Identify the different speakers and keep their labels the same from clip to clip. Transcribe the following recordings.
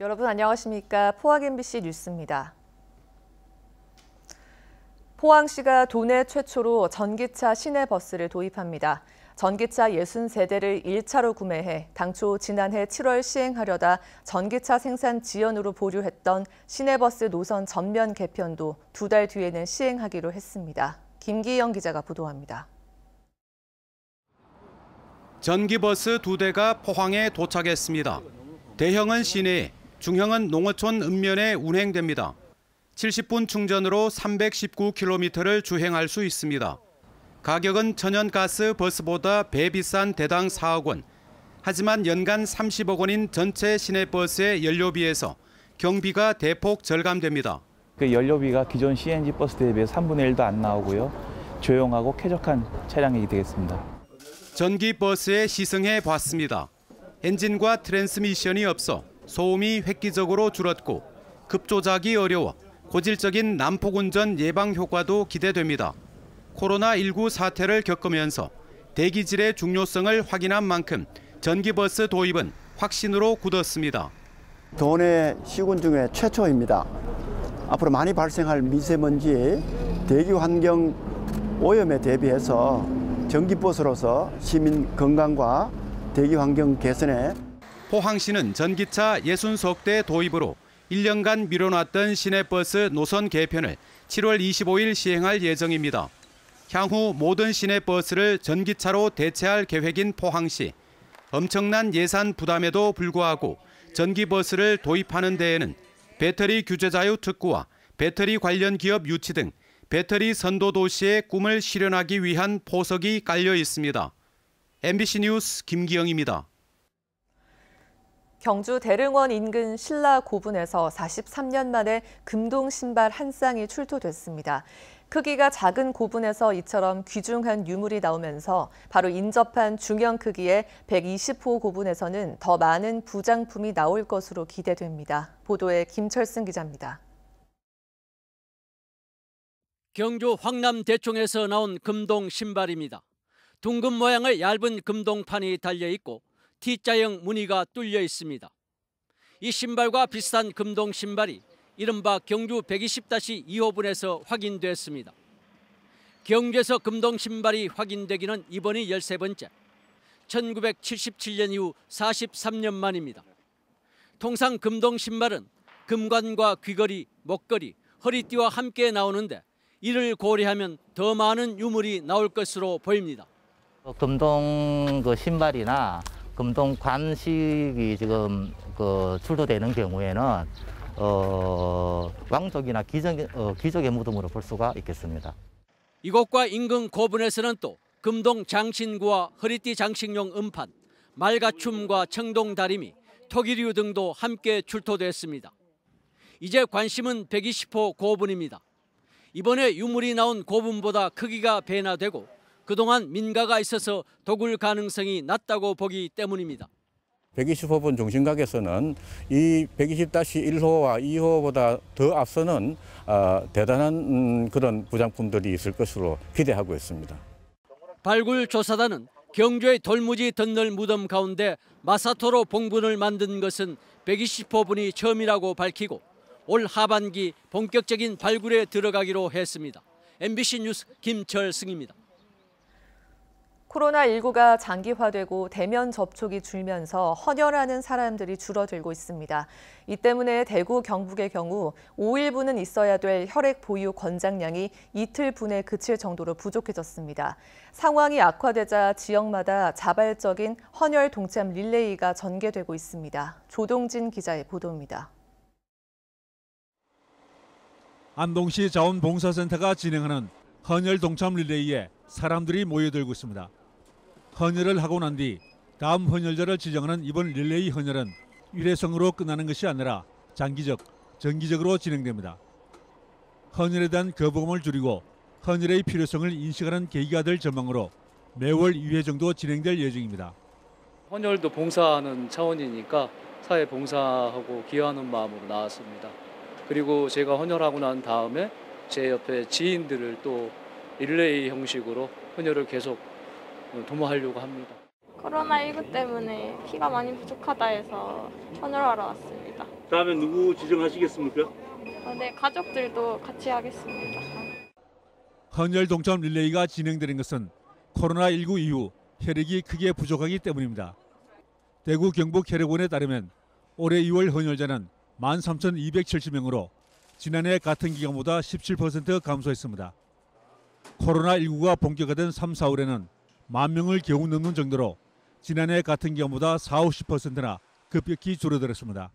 Speaker 1: 여러분 안녕하십니까? 포항 MBC 뉴스입니다. 포항시가 도내 최초로 전기차 시내버스를 도입합니다. 전기차 60세대를 1차로 구매해 당초 지난해 7월 시행하려다 전기차 생산 지연으로 보류했던 시내버스 노선 전면 개편도 2달 뒤에는 시행하기로 했습니다. 김기영 기자가 보도합니다.
Speaker 2: 전기버스 2대가 포항에 도착했습니다. 대형은 시내에, 중형은 농어촌 읍면에 운행됩니다. 70분 충전으로 319km를 주행할 수 있습니다. 가격은 천연가스 버스보다 배 비싼 대당 4억 원. 하지만 연간 30억 원인 전체 시내버스의 연료비에서 경비가 대폭 절감됩니다.
Speaker 3: 그 연료비가 기존 CNG 버스 대비해 3분의 1도 안 나오고요. 조용하고 쾌적한 차량이 되겠습니다.
Speaker 2: 전기버스에 시승해 봤습니다. 엔진과 트랜스미션이 없어 소음이 획기적으로 줄었고 급조작이 어려워 고질적인 난폭 운전 예방 효과도 기대됩니다. 코로나19 사태를 겪으면서 대기질의 중요성을 확인한 만큼 전기버스 도입은 확신으로 굳었습니다.
Speaker 4: 도내 시군 중에 최초입니다. 앞으로 많이 발생할 미세먼지, 대기 환경 오염에 대비해서 전기버스로서 시민 건강과 대기 환경 개선에
Speaker 2: 포항시는 전기차 60석 도입으로 1년간 미뤄놨던 시내버스 노선 개편을 7월 25일 시행할 예정입니다. 향후 모든 시내버스를 전기차로 대체할 계획인 포항시. 엄청난 예산 부담에도 불구하고 전기버스를 도입하는 데에는 배터리 규제 자유 특구와 배터리 관련 기업 유치 등 배터리 선도 도시의 꿈을 실현하기 위한 포석이 깔려 있습니다. MBC 뉴스 김기영입니다.
Speaker 1: 경주 대릉원 인근 신라 고분에서 43년 만에 금동 신발 한 쌍이 출토됐습니다. 크기가 작은 고분에서 이처럼 귀중한 유물이 나오면서 바로 인접한 중형 크기의 120호 고분에서는 더 많은 부장품이 나올 것으로 기대됩니다. 보도에 김철승 기자입니다.
Speaker 5: 경주 황남 대총에서 나온 금동 신발입니다. 둥근 모양의 얇은 금동판이 달려있고 T자형 무늬가 뚫려 있습니다. 이 신발과 비슷한 금동 신발이 이른바 경주 120-2호분에서 확인됐습니다. 경주에서 금동 신발이 확인되기는 이번이 13번째, 1977년 이후 43년 만입니다. 통상 금동 신발은 금관과 귀걸이, 목걸이, 허리띠와 함께 나오는데 이를 고려하면 더 많은 유물이 나올 것으로 보입니다.
Speaker 6: 금동 신발이나 금동 관식이 지금 출토되는 경우에는 왕족이나 귀족의 무덤으로 볼 수가 있겠습니다.
Speaker 5: 이곳과 인근 고분에서는 또 금동 장신구와 허리띠 장식용 음판, 말가춤과 청동 다리미, 토기류 등도 함께 출토됐습니다. 이제 관심은 120호 고분입니다. 이번에 유물이 나온 고분보다 크기가 배나 되고 그동안 민가가 있어서 도굴 가능성이 낮다고 보기 때문입니다.
Speaker 7: 120호분 중심각에서는 이 120-1호와 2호보다 더 앞서는 대단한 그런 부장품들이 있을 것으로 기대하고 있습니다.
Speaker 5: 발굴조사단은 경주의 돌무지 덧널 무덤 가운데 마사토로 봉분을 만든 것은 120호분이 처음이라고 밝히고 올 하반기 본격적인 발굴에 들어가기로 했습니다. MBC 뉴스 김철승입니다.
Speaker 1: 코로나19가 장기화되고 대면 접촉이 줄면서 헌혈하는 사람들이 줄어들고 있습니다. 이 때문에 대구, 경북의 경우 5일분은 있어야 될 혈액 보유 권장량이 이틀 분에 그칠 정도로 부족해졌습니다. 상황이 악화되자 지역마다 자발적인 헌혈 동참 릴레이가 전개되고 있습니다. 조동진 기자의 보도입니다.
Speaker 8: 안동시 자원봉사센터가 진행하는 헌혈 동참 릴레이에 사람들이 모여들고 있습니다. 헌혈을 하고 난 뒤 다음 헌혈자를 지정하는 이번 릴레이 헌혈은 일회성으로 끝나는 것이 아니라 장기적, 정기적으로 진행됩니다. 헌혈에 대한 거부감을 줄이고 헌혈의 필요성을 인식하는 계기가 될 전망으로 매월 2회 정도 진행될 예정입니다.
Speaker 9: 헌혈도 봉사하는 차원이니까 사회 봉사하고 기여하는 마음으로 나왔습니다. 그리고 제가 헌혈하고 난 다음에 제 옆에 지인들을 또 릴레이 형식으로 헌혈을 계속 도모하려고 합니다.
Speaker 10: 코로나19 때문에 피가 많이 부족하다 해서 헌혈하러 왔습니다. 다음에 누구 지정하시겠습니까?
Speaker 11: 네, 가족들도 같이 하겠습니다.
Speaker 8: 헌혈 동참 릴레이가 진행되는 것은 코로나19 이후 혈액이 크게 부족하기 때문입니다. 대구 경북 혈액원에 따르면 올해 2월 헌혈자는 13,270명으로 지난해 같은 기간보다 17% 감소했습니다. 코로나19가 본격화된 3, 4월에는 10,000명을 겨우 넘는 정도로 지난해 같은 기간보다 40~50%나 급격히 줄어들었습니다.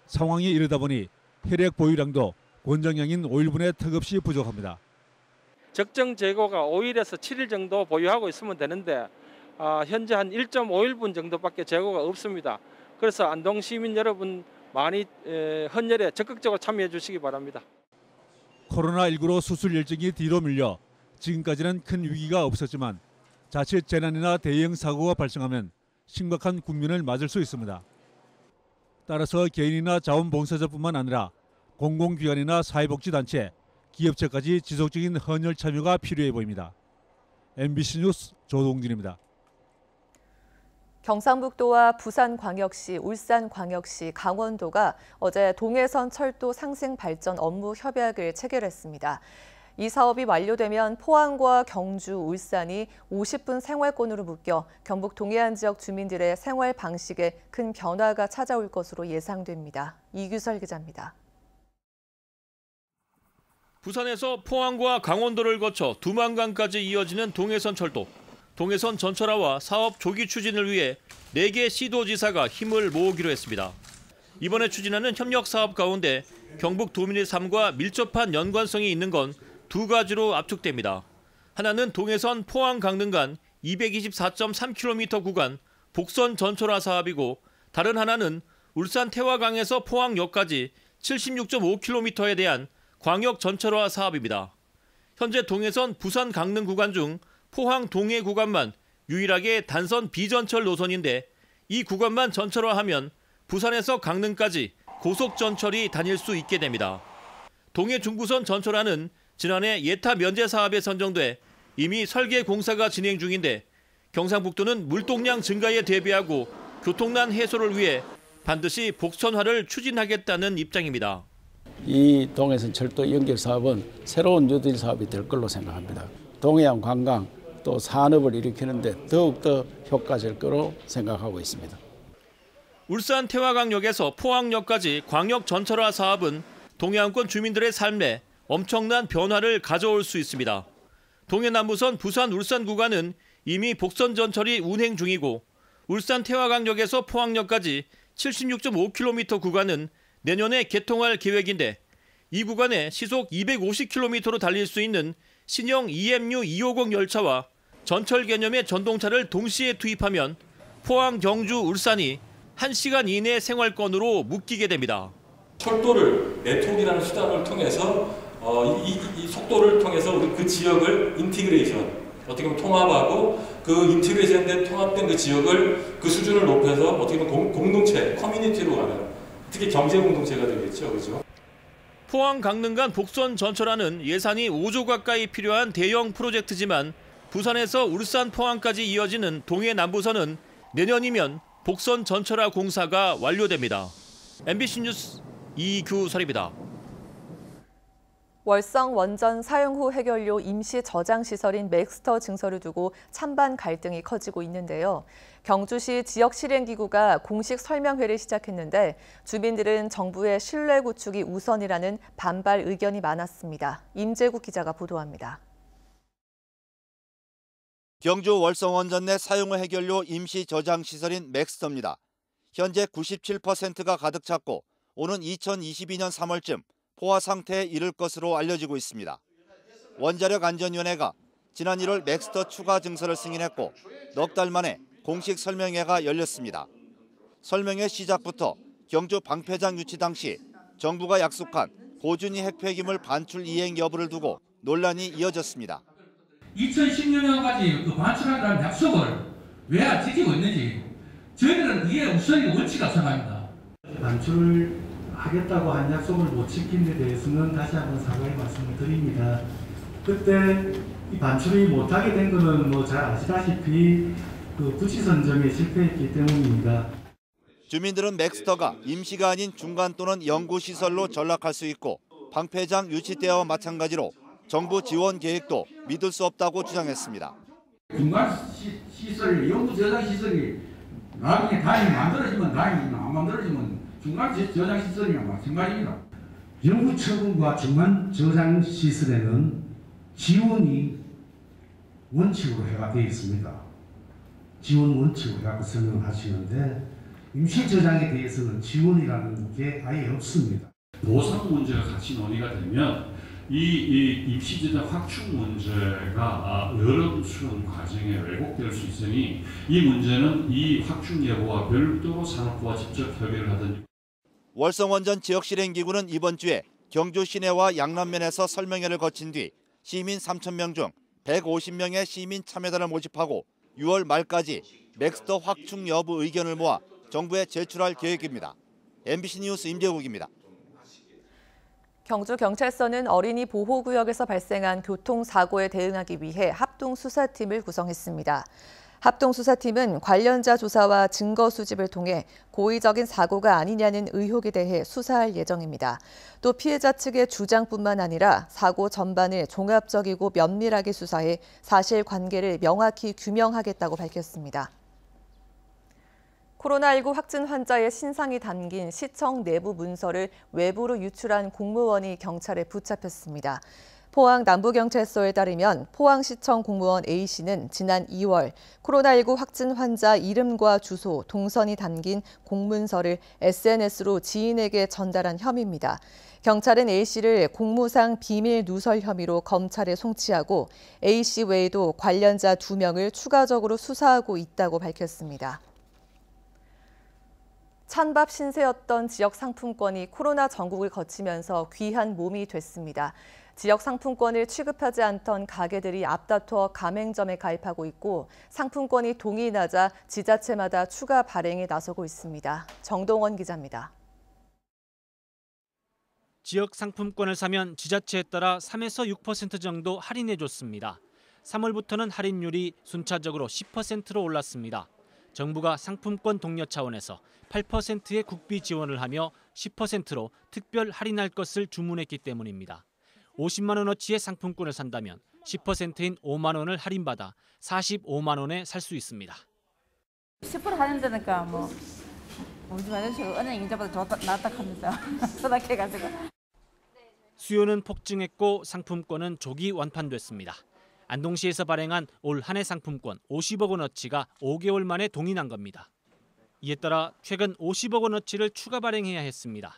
Speaker 8: 상황이 이러다 보니 혈액 보유량도 권장량인 5일분의 턱없이 부족합니다.
Speaker 12: 적정 재고가 5일에서 7일 정도 보유하고 있으면 되는데 현재 한 1.5일분 정도밖에 재고가 없습니다. 그래서 안동 시민 여러분 많이 헌혈에 적극적으로 참여해 주시기 바랍니다.
Speaker 8: 코로나19로 수술 일정이 뒤로 밀려 지금까지는 큰 위기가 없었지만 자칫 재난이나 대형 사고가 발생하면 심각한 국면을 맞을 수 있습니다. 따라서 개인이나 자원봉사자뿐만 아니라 공공기관이나 사회복지단체, 기업체까지 지속적인 헌혈 참여가 필요해 보입니다. MBC 뉴스 조동진입니다.
Speaker 1: 경상북도와 부산광역시, 울산광역시, 강원도가 어제 동해선 철도 상생 발전 업무 협약을 체결했습니다. 이 사업이 완료되면 포항과 경주, 울산이 50분 생활권으로 묶여 경북 동해안 지역 주민들의 생활 방식에 큰 변화가 찾아올 것으로 예상됩니다. 이규설 기자입니다.
Speaker 13: 부산에서 포항과 강원도를 거쳐 두만강까지 이어지는 동해선 철도. 동해선 전철화와 사업 조기 추진을 위해 4개 시도지사가 힘을 모으기로 했습니다. 이번에 추진하는 협력 사업 가운데 경북 도민의 삶과 밀접한 연관성이 있는 건 2가지로 압축됩니다. 하나는 동해선 포항 강릉 간 224.3km 구간 복선 전철화 사업이고 다른 하나는 울산 태화강에서 포항역까지 76.5km에 대한 광역 전철화 사업입니다. 현재 동해선 부산 강릉 구간 중 포항 동해 구간만 유일하게 단선 비전철 노선인데 이 구간만 전철화하면 부산에서 강릉까지 고속전철이 다닐 수 있게 됩니다. 동해 중부선 전철화는 지난해 예타 면제 사업에 선정돼 이미 설계 공사가 진행 중인데 경상북도는 물동량 증가에 대비하고 교통난 해소를 위해 반드시 복선화를 추진하겠다는 입장입니다.
Speaker 14: 이 동해선 철도 연결 사업은 새로운 뉴딜 사업이 될 걸로 생각합니다. 동해안 관광 또 산업을 일으키는데 더욱더 효과적 거로 생각하고 있습니다.
Speaker 13: 울산 태화강역에서 포항역까지 광역 전철화 사업은 동해안권 주민들의 삶에 엄청난 변화를 가져올 수 있습니다. 동해남부선 부산 울산 구간은 이미 복선 전철이 운행 중이고 울산 태화강역에서 포항역까지 76.5km 구간은 내년에 개통할 계획인데 이 구간에 시속 250km로 달릴 수 있는 신형 EMU 250 열차와 전철 개념의 전동차를 동시에 투입하면 포항, 경주, 울산이 1시간 이내 생활권으로 묶이게 됩니다.
Speaker 15: 철도를 네트워크라는 수단을 통해서 이 속도를 통해서 우리 그 지역을 인티그레이션, 어떻게 보면 통합하고 그 인티그레이션된 통합된 그 지역을 그 수준을 높여서 어떻게 보면 공동체, 커뮤니티로 가는 특히 경제 공동체가 되겠죠, 그렇죠?
Speaker 13: 포항 강릉 간 복선 전철화는 예산이 5조 가까이 필요한 대형 프로젝트지만 부산에서 울산 포항까지 이어지는 동해 남부선은 내년이면 복선 전철화 공사가 완료됩니다. MBC 뉴스 이규설입니다.
Speaker 1: 월성 원전 사용 후 해결료 임시 저장 시설인 맥스터 증설을 두고 찬반 갈등이 커지고 있는데요. 경주시 지역 실행기구가 공식 설명회를 시작했는데 주민들은 정부의 신뢰 구축이 우선이라는 반발 의견이 많았습니다. 임재국 기자가 보도합니다.
Speaker 16: 경주 월성 원전 내 사용 후 해결료 임시 저장 시설인 맥스터입니다. 현재 97%가 가득 찼고 오는 2022년 3월쯤 포화 상태에 이를 것으로 알려지고 있습니다. 원자력안전위원회가 지난 1월 맥스터 추가 증설을 승인했고 넉 달 만에 공식 설명회가 열렸습니다. 설명회 시작부터 경주 방패장 유치 당시 정부가 약속한 고준위 핵폐기물 반출 이행 여부를 두고 논란이 이어졌습니다.
Speaker 17: 2016년까지 그 반출하라는 약속을 왜 안 지키고 있는지 저희들은 그게 우선이 원칙이라고 생각합니다.
Speaker 18: 반출을 하겠다고 한 약속을 못 지킨 데 대해서는 다시 한번 사과의 말씀을 드립니다. 그때 이 반출이 못하게 된 거는 뭐 잘 아시다시피 그 부지 선정에 실패했기 때문입니다.
Speaker 16: 주민들은 맥스터가 임시가 아닌 중간 또는 영구 시설로 전락할 수 있고 방패장 유치 때와 마찬가지로 정부 지원 계획도 믿을 수 없다고 주장했습니다.
Speaker 17: 중간 시설, 영구 저장 시설이 나중에 다행히 만들어지면 다행이나 안 만들어지면 중간 저장 시설이랑 마찬가지입니다.
Speaker 18: 영구 처분과 중간 저장 시설에는 지원이 원칙으로 해가 되어 있습니다. 지원 원칙으로 해갖고 설명하시는데 임시 저장에 대해서는 지원이라는 게 아예 없습니다.
Speaker 19: 보상 문제가 같이 논의가 되면 이 입시 저장 확충 문제가 여러 수련 과정에 왜곡될 수 있으니 이 문제는 이 확충 예보와 별도로 산업부와 직접 협의를 하든지.
Speaker 16: 월성원전 지역실행기구는 이번 주에 경주 시내와 양남면에서 설명회를 거친 뒤 시민 3,000명 중 150명의 시민 참여단을 모집하고 6월 말까지 맥스터 확충 여부 의견을 모아 정부에 제출할 계획입니다. MBC 뉴스 임재국입니다.
Speaker 1: 경주경찰서는 어린이 보호구역에서 발생한 교통사고에 대응하기 위해 합동수사팀을 구성했습니다. 합동수사팀은 관련자 조사와 증거 수집을 통해 고의적인 사고가 아니냐는 의혹에 대해 수사할 예정입니다. 또 피해자 측의 주장뿐만 아니라 사고 전반을 종합적이고 면밀하게 수사해 사실관계를 명확히 규명하겠다고 밝혔습니다. 코로나19 확진 환자의 신상이 담긴 시청 내부 문서를 외부로 유출한 공무원이 경찰에 붙잡혔습니다. 포항 남부경찰서에 따르면 포항시청 공무원 A씨는 지난 2월 코로나19 확진 환자 이름과 주소, 동선이 담긴 공문서를 SNS로 지인에게 전달한 혐의입니다. 경찰은 A씨를 공무상 비밀 누설 혐의로 검찰에 송치하고 A씨 외에도 관련자 2명을 추가적으로 수사하고 있다고 밝혔습니다. 찬밥 신세였던 지역 상품권이 코로나 전국을 거치면서 귀한 몸이 됐습니다. 지역 상품권을 취급하지 않던 가게들이 앞다퉈 가맹점에 가입하고 있고 상품권이 동이 나자 지자체마다 추가 발행에 나서고 있습니다. 정동원 기자입니다.
Speaker 20: 지역 상품권을 사면 지자체에 따라 3에서 6% 정도 할인해줬습니다. 3월부터는 할인율이 순차적으로 10%로 올랐습니다. 정부가 상품권 독려 차원에서 8%의 국비 지원을 하며 10%로 특별 할인할 것을 주문했기 때문입니다. 50만 원어치의 상품권을 산다면 10%인 5만 원을 할인받아 45만 원에 살 수 있습니다.
Speaker 21: 10% 할인되니까 우리 집 아저씨가 은행 이자보다 낫다 하면서 소닥해가지고.
Speaker 20: 수요는 폭증했고 상품권은 조기 완판됐습니다. 안동시에서 발행한 올 한 해 상품권 50억 원어치가 5개월 만에 동이 난 겁니다. 이에 따라 최근 50억 원어치를 추가 발행해야 했습니다.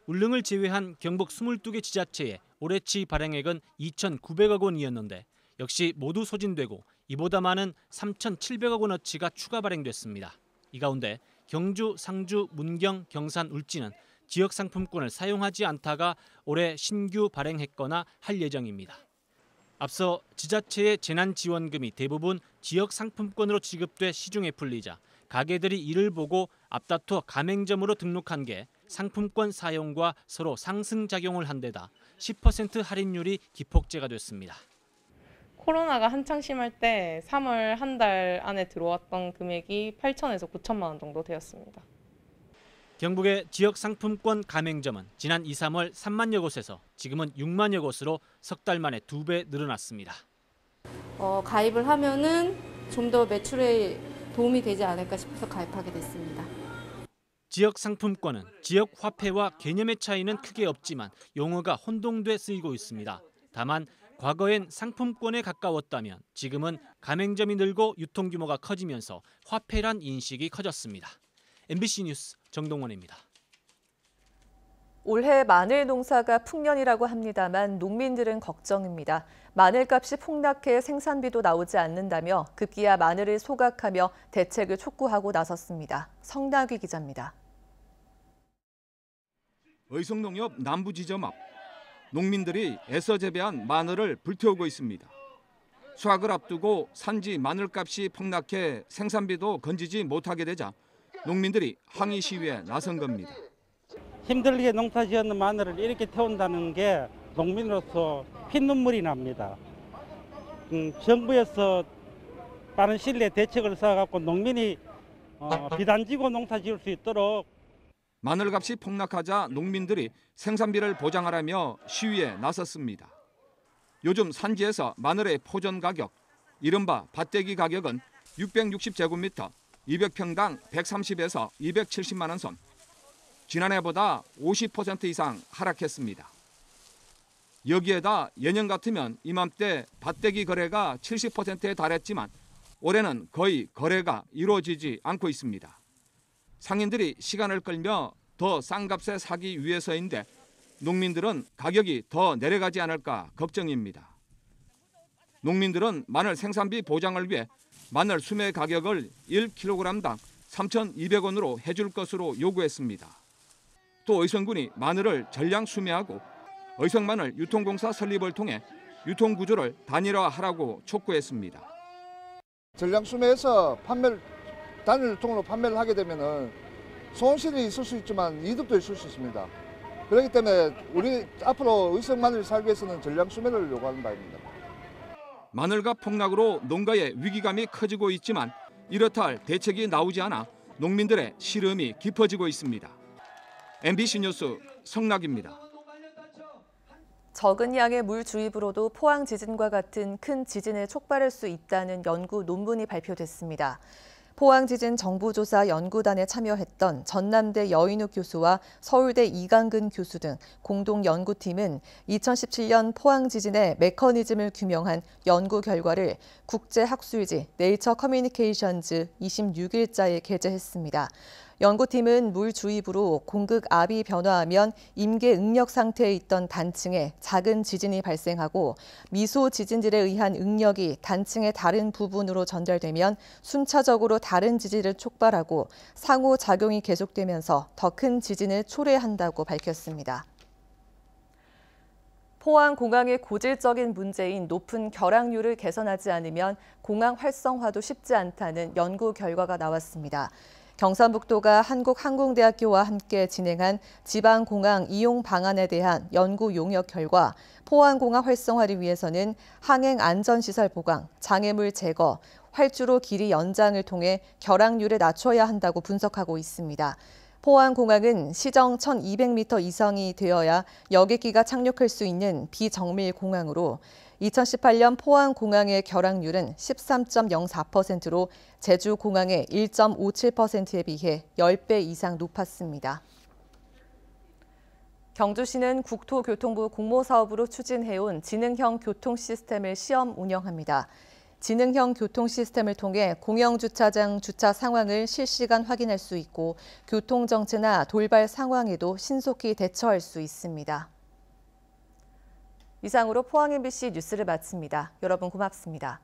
Speaker 20: 울릉을 제외한 경북 22개 지자체의 올해치 발행액은 2,900억 원이었는데 역시 모두 소진되고 이보다 많은 3,700억 원어치가 추가 발행됐습니다. 이 가운데 경주, 상주, 문경, 경산, 울진은 지역 상품권을 사용하지 않다가 올해 신규 발행했거나 할 예정입니다. 앞서 지자체의 재난지원금이 대부분 지역 상품권으로 지급돼 시중에 풀리자 가게들이 이를 보고 앞다퉈 가맹점으로 등록한 게 상품권 사용과 서로 상승작용을 한 데다 10% 할인율이 기폭제가 됐습니다.
Speaker 22: 코로나가 한창 심할 때 3월 한 달 안에 들어왔던 금액이 8천에서 9천만 원 정도 되었습니다.
Speaker 20: 경북의 지역 상품권 가맹점은 지난 2, 3월 3만여 곳에서 지금은 6만여 곳으로 석 달 만에 2배 늘어났습니다.
Speaker 23: 가입을 하면은 좀 더 매출에 도움이 되지 않을까 싶어서 가입하게 됐습니다.
Speaker 20: 지역 상품권은 지역 화폐와 개념의 차이는 크게 없지만 용어가 혼동돼 쓰이고 있습니다. 다만 과거엔 상품권에 가까웠다면 지금은 가맹점이 늘고 유통규모가 커지면서 화폐란 인식이 커졌습니다. MBC 뉴스 정동원입니다.
Speaker 1: 올해 마늘 농사가 풍년이라고 합니다만 농민들은 걱정입니다. 마늘값이 폭락해 생산비도 나오지 않는다며 급기야 마늘을 소각하며 대책을 촉구하고 나섰습니다. 성나귀 기자입니다.
Speaker 24: 의성농협 남부지점 앞 농민들이 애써 재배한 마늘을 불태우고 있습니다. 수확을 앞두고 산지 마늘값이 폭락해 생산비도 건지지 못하게 되자 농민들이 항의 시위에 나선 겁니다.
Speaker 25: 힘들게 농사 지었는 마늘을 이렇게 태운다는 게 농민으로서 피눈물이 납니다. 정부에서 빠른 시일 내에 대책을 세워갖고 농민이 비단지고 농사 지을 수 있도록.
Speaker 24: 마늘값이 폭락하자 농민들이 생산비를 보장하라며 시위에 나섰습니다. 요즘 산지에서 마늘의 포전 가격, 이른바 밭대기 가격은 660제곱미터, 200평당 130에서 270만 원 선. 지난해보다 50% 이상 하락했습니다. 여기에다 예년 같으면 이맘때 밭대기 거래가 70%에 달했지만 올해는 거의 거래가 이루어지지 않고 있습니다. 상인들이 시간을 끌며 더 싼 값에 사기 위해서인데 농민들은 가격이 더 내려가지 않을까 걱정입니다. 농민들은 마늘 생산비 보장을 위해 마늘 수매 가격을 1kg당 3,200원으로 해줄 것으로 요구했습니다. 또 의성군이 마늘을 전량 수매하고 의성마늘 유통공사 설립을 통해 유통구조를 단일화하라고 촉구했습니다.
Speaker 2: 전량 수매해서 단일 유통으로 판매를 하게 되면은 손실이 있을 수 있지만 이득도 있을 수 있습니다. 그렇기 때문에 우리 앞으로 의성 마늘을 살기 위해서는 전량 수매를 요구하는 바입니다.
Speaker 24: 마늘값 폭락으로 농가의 위기감이 커지고 있지만 이렇다 할 대책이 나오지 않아 농민들의 시름이 깊어지고 있습니다. MBC 뉴스 성락입니다.
Speaker 1: 적은 양의 물 주입으로도 포항 지진과 같은 큰 지진을 촉발할 수 있다는 연구 논문이 발표됐습니다. 포항지진 정부조사 연구단에 참여했던 전남대 여인욱 교수와 서울대 이강근 교수 등 공동 연구팀은 2017년 포항지진의 메커니즘을 규명한 연구 결과를 국제학술지 네이처 커뮤니케이션즈 26일자에 게재했습니다. 연구팀은 물 주입으로 공극압이 변화하면 임계 응력 상태에 있던 단층에 작은 지진이 발생하고 미소 지진들에 의한 응력이 단층의 다른 부분으로 전달되면 순차적으로 다른 지진을 촉발하고 상호작용이 계속되면서 더 큰 지진을 초래한다고 밝혔습니다. 포항공항의 고질적인 문제인 높은 결항률을 개선하지 않으면 공항 활성화도 쉽지 않다는 연구 결과가 나왔습니다. 경상북도가 한국항공대학교와 함께 진행한 지방공항 이용 방안에 대한 연구 용역 결과 포항공항 활성화를 위해서는 항행 안전시설 보강, 장애물 제거, 활주로 길이 연장을 통해 결항률을 낮춰야 한다고 분석하고 있습니다. 포항공항은 시정 1,200m 이상이 되어야 여객기가 착륙할 수 있는 비정밀 공항으로 2018년 포항공항의 결항률은 13.04%로 제주공항의 1.57%에 비해 10배 이상 높았습니다. 경주시는 국토교통부 공모사업으로 추진해온 지능형 교통시스템을 시험 운영합니다. 지능형 교통시스템을 통해 공영주차장 주차 상황을 실시간 확인할 수 있고 교통정체나 돌발 상황에도 신속히 대처할 수 있습니다. 이상으로 포항 MBC 뉴스를 마칩니다. 여러분 고맙습니다.